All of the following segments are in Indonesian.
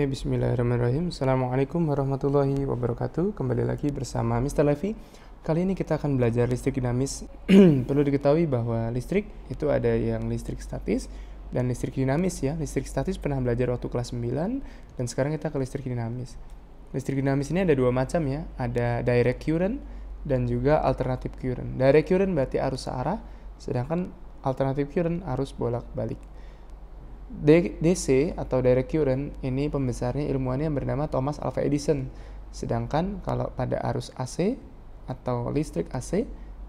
Oke, bismillahirrahmanirrahim. Assalamualaikum warahmatullahi wabarakatuh. Kembali lagi bersama Mr. Levi. Kali ini kita akan belajar listrik dinamis. Perlu diketahui bahwa listrik itu ada yang listrik statis dan listrik dinamis ya. Listrik statis pernah belajar waktu kelas 9 dan sekarang kita ke listrik dinamis. Listrik dinamis ini ada dua macam ya. Ada direct current dan juga alternative current. Direct current berarti arus searah, sedangkan alternative current arus bolak-balik. DC atau direct current ini pembesarnya ilmuwannya yang bernama Thomas Alva Edison. Sedangkan kalau pada arus AC atau listrik AC,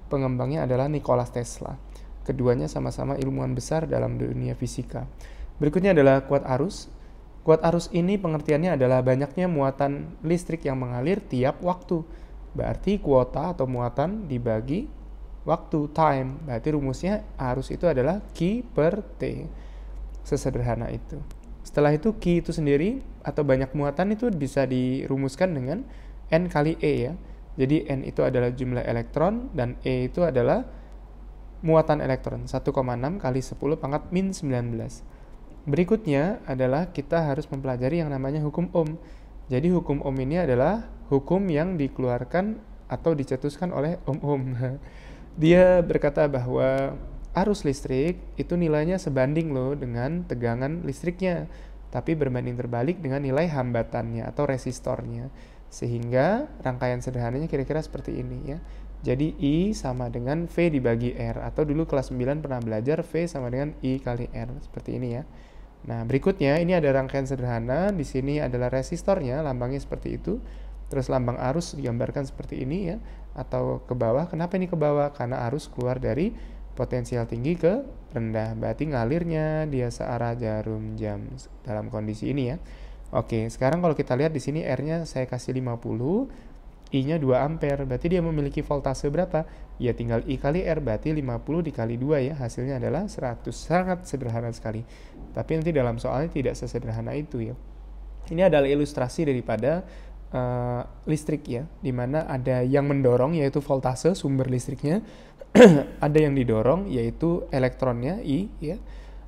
pengembangnya adalah Nikola Tesla. Keduanya sama-sama ilmuwan besar dalam dunia fisika. Berikutnya adalah kuat arus. Kuat arus ini pengertiannya adalah banyaknya muatan listrik yang mengalir tiap waktu. Berarti kuota atau muatan dibagi waktu, time. Berarti rumusnya arus itu adalah Q per T. Sesederhana itu. Setelah itu Q itu sendiri atau banyak muatan itu bisa dirumuskan dengan N kali E ya. Jadi N itu adalah jumlah elektron dan E itu adalah muatan elektron. 1,6 kali 10 pangkat min 19. Berikutnya adalah kita harus mempelajari yang namanya hukum Ohm. Jadi hukum Ohm ini adalah hukum yang dikeluarkan atau dicetuskan oleh Ohm. Dia berkata bahwa arus listrik itu nilainya sebanding loh dengan tegangan listriknya, tapi berbanding terbalik dengan nilai hambatannya atau resistornya. Sehingga rangkaian sederhananya kira-kira seperti ini ya. Jadi I sama dengan V dibagi R, atau dulu kelas 9 pernah belajar V sama dengan I kali R, seperti ini ya. Nah, berikutnya ini ada rangkaian sederhana, di sini adalah resistornya, lambangnya seperti itu. Terus lambang arus digambarkan seperti ini ya, atau ke bawah. Kenapa ini ke bawah? Karena arus keluar dari potensial tinggi ke rendah, berarti ngalirnya dia searah jarum jam dalam kondisi ini ya. Oke, sekarang kalau kita lihat di sini R-nya saya kasih 50, I-nya 2 ampere, berarti dia memiliki voltase berapa? Ya tinggal I kali R, berarti 50 dikali 2 ya, hasilnya adalah 100. Sangat sederhana sekali. Tapi nanti dalam soalnya tidak sesederhana itu ya. Ini adalah ilustrasi daripada listrik ya, dimana ada yang mendorong yaitu voltase sumber listriknya, ada yang didorong yaitu elektronnya I ya,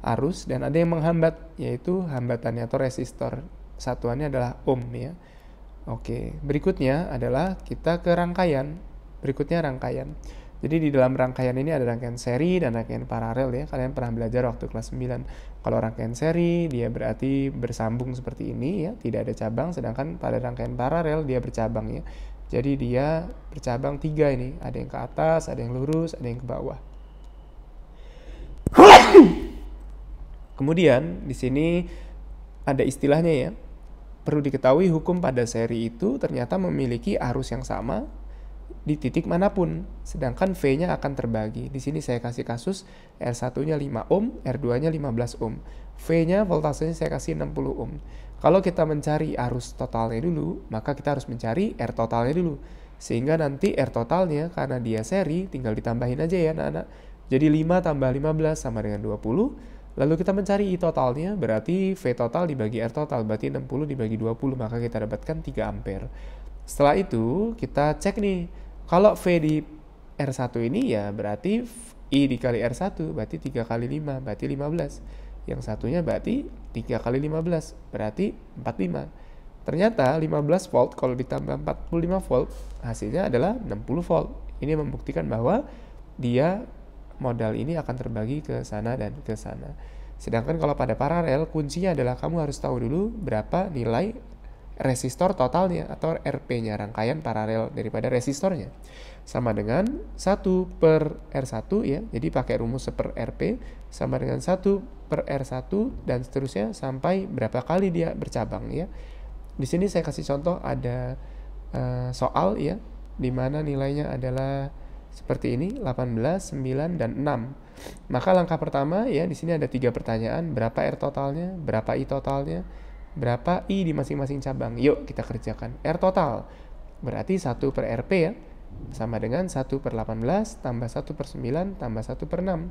arus, dan ada yang menghambat yaitu hambatannya atau resistor, satuannya adalah ohm ya. Oke, berikutnya adalah kita ke rangkaian. Berikutnya rangkaian. Jadi di dalam rangkaian ini ada rangkaian seri dan rangkaian paralel ya. Kalian pernah belajar waktu kelas 9. Kalau rangkaian seri dia berarti bersambung seperti ini ya, tidak ada cabang, sedangkan pada rangkaian paralel dia bercabang ya. Jadi dia bercabang 3 ini, ada yang ke atas, ada yang lurus, ada yang ke bawah. Kemudian di sini ada istilahnya ya. Perlu diketahui hukum pada seri itu ternyata memiliki arus yang sama di titik manapun, sedangkan V-nya akan terbagi. Di sini saya kasih kasus R1-nya 5 ohm, R2-nya 15 ohm. V-nya voltasenya saya kasih 60 ohm. Kalau kita mencari arus totalnya dulu, maka kita harus mencari R totalnya dulu. Sehingga nanti R totalnya, karena dia seri, tinggal ditambahin aja ya anak-anak. Jadi 5 tambah 15 sama dengan 20. Lalu kita mencari I totalnya, berarti V total dibagi R total, berarti 60 dibagi 20, maka kita dapatkan 3 ampere. Setelah itu, kita cek nih, kalau V di R1 ini ya berarti I dikali R1, berarti 3 kali 5, berarti 15. Yang satunya berarti 3 kali 15, berarti 45. Ternyata 15 volt kalau ditambah 45 volt, hasilnya adalah 60 volt. Ini membuktikan bahwa dia modal ini akan terbagi ke sana dan ke sana. Sedangkan kalau pada paralel, kuncinya adalah kamu harus tahu dulu berapa nilai resistor totalnya atau RP-nya, rangkaian paralel daripada resistornya. Sama dengan 1 per R1 ya, jadi pakai rumus 1 per RP sama dengan 1 per R1 dan seterusnya sampai berapa kali dia bercabang ya. Di sini saya kasih contoh ada soal ya, di mana nilainya adalah seperti ini, 18, 9, dan 6. Maka langkah pertama ya, di sini ada 3 pertanyaan, berapa R totalnya, berapa I totalnya, berapa I di masing-masing cabang. Yuk kita kerjakan. R total berarti 1 per RP ya, sama dengan 1 per 18 tambah 1 per 9 tambah 1 per 6.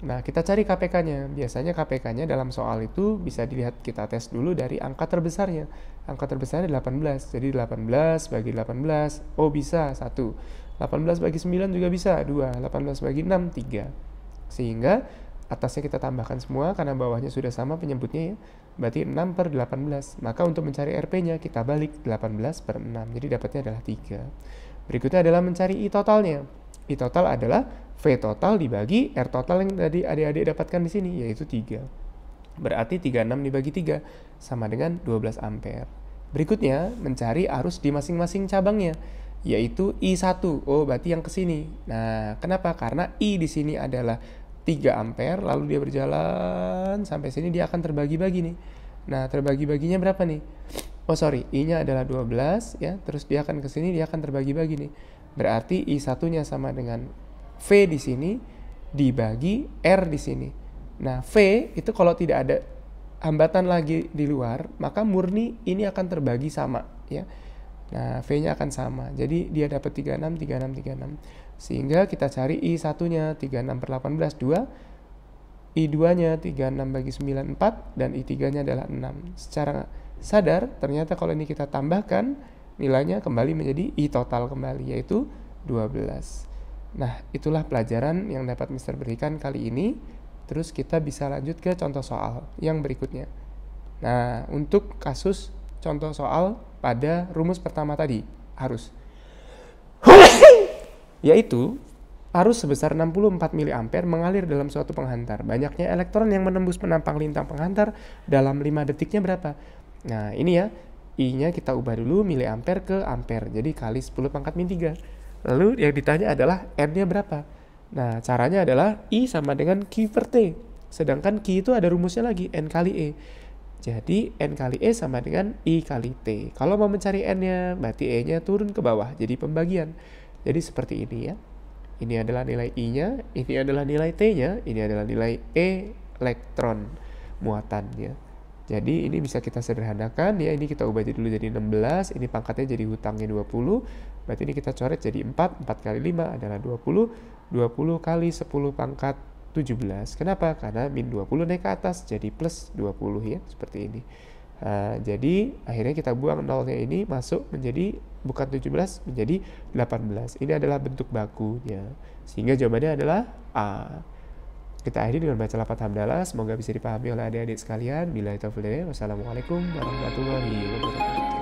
Nah, kita cari KPK-nya. Biasanya KPK-nya dalam soal itu bisa dilihat, kita tes dulu dari angka terbesarnya. Angka terbesarnya 18. Jadi 18 bagi 18, oh bisa 1. 18 bagi 9 juga bisa 2. 18 bagi 6, 3. Sehingga atasnya kita tambahkan semua karena bawahnya sudah sama penyebutnya ya. Berarti 6 per 18. Maka untuk mencari RP-nya kita balik 18 per 6. Jadi dapatnya adalah 3. Berikutnya adalah mencari I totalnya. I total adalah V total dibagi R total yang tadi adik-adik dapatkan di sini, yaitu 3. Berarti 36 dibagi 3 sama dengan 12 ampere. Berikutnya mencari arus di masing-masing cabangnya, yaitu I1. Oh, berarti yang ke sini. Nah, kenapa? Karena I di sini adalah 3 ampere, lalu dia berjalan sampai sini, dia akan terbagi-bagi nih. Nah, terbagi-baginya berapa nih? Oh sorry, I-nya adalah 12 ya, terus dia akan ke sini, dia akan terbagi-bagi nih. Berarti I1-nya sama dengan V di sini dibagi R di sini. Nah, V itu kalau tidak ada hambatan lagi di luar, maka murni ini akan terbagi sama ya. Nah, V-nya akan sama. Jadi dia dapat 36, 36, 36. Sehingga kita cari I1-nya 36 per 18, 2. I2-nya 36 bagi 9, 4. Dan I3-nya adalah 6. Secara sadar, ternyata kalau ini kita tambahkan, nilainya kembali menjadi I total kembali, yaitu 12. Nah, itulah pelajaran yang dapat Mister berikan kali ini. Terus kita bisa lanjut ke contoh soal yang berikutnya. Nah, untuk kasus contoh soal pada rumus pertama tadi, arus. Yaitu, arus sebesar 64 mA mengalir dalam suatu penghantar. Banyaknya elektron yang menembus penampang lintang penghantar dalam 5 detiknya berapa? Nah, ini ya, I-nya kita ubah dulu miliampere ke ampere. Jadi kali 10 pangkat min 3. Lalu yang ditanya adalah N-nya berapa? Nah, caranya adalah I sama dengan Q per T. Sedangkan Q itu ada rumusnya lagi, N kali E. Jadi N kali E sama dengan I kali T. Kalau mau mencari N-nya, berarti E-nya turun ke bawah. Jadi pembagian. Jadi seperti ini ya. Ini adalah nilai I-nya, ini adalah nilai T-nya, ini adalah nilai elektron muatannya. Jadi ini bisa kita sederhanakan ya, ini kita ubah dulu jadi 16, ini pangkatnya jadi hutangnya 20. Berarti ini kita coret jadi 4, 4 kali 5 adalah 20, 20 kali 10 pangkat 17. Kenapa? Karena min 20 naik ke atas, jadi plus 20 ya, seperti ini. Jadi akhirnya kita buang nolnya ini, masuk menjadi bukan 17, menjadi 18. Ini adalah bentuk bakunya. Sehingga jawabannya adalah A. Kita akhiri dengan baca lafaz hamdalah. Semoga bisa dipahami oleh adik-adik sekalian. Billahi taufiq. Wassalamualaikum warahmatullahi wabarakatuh.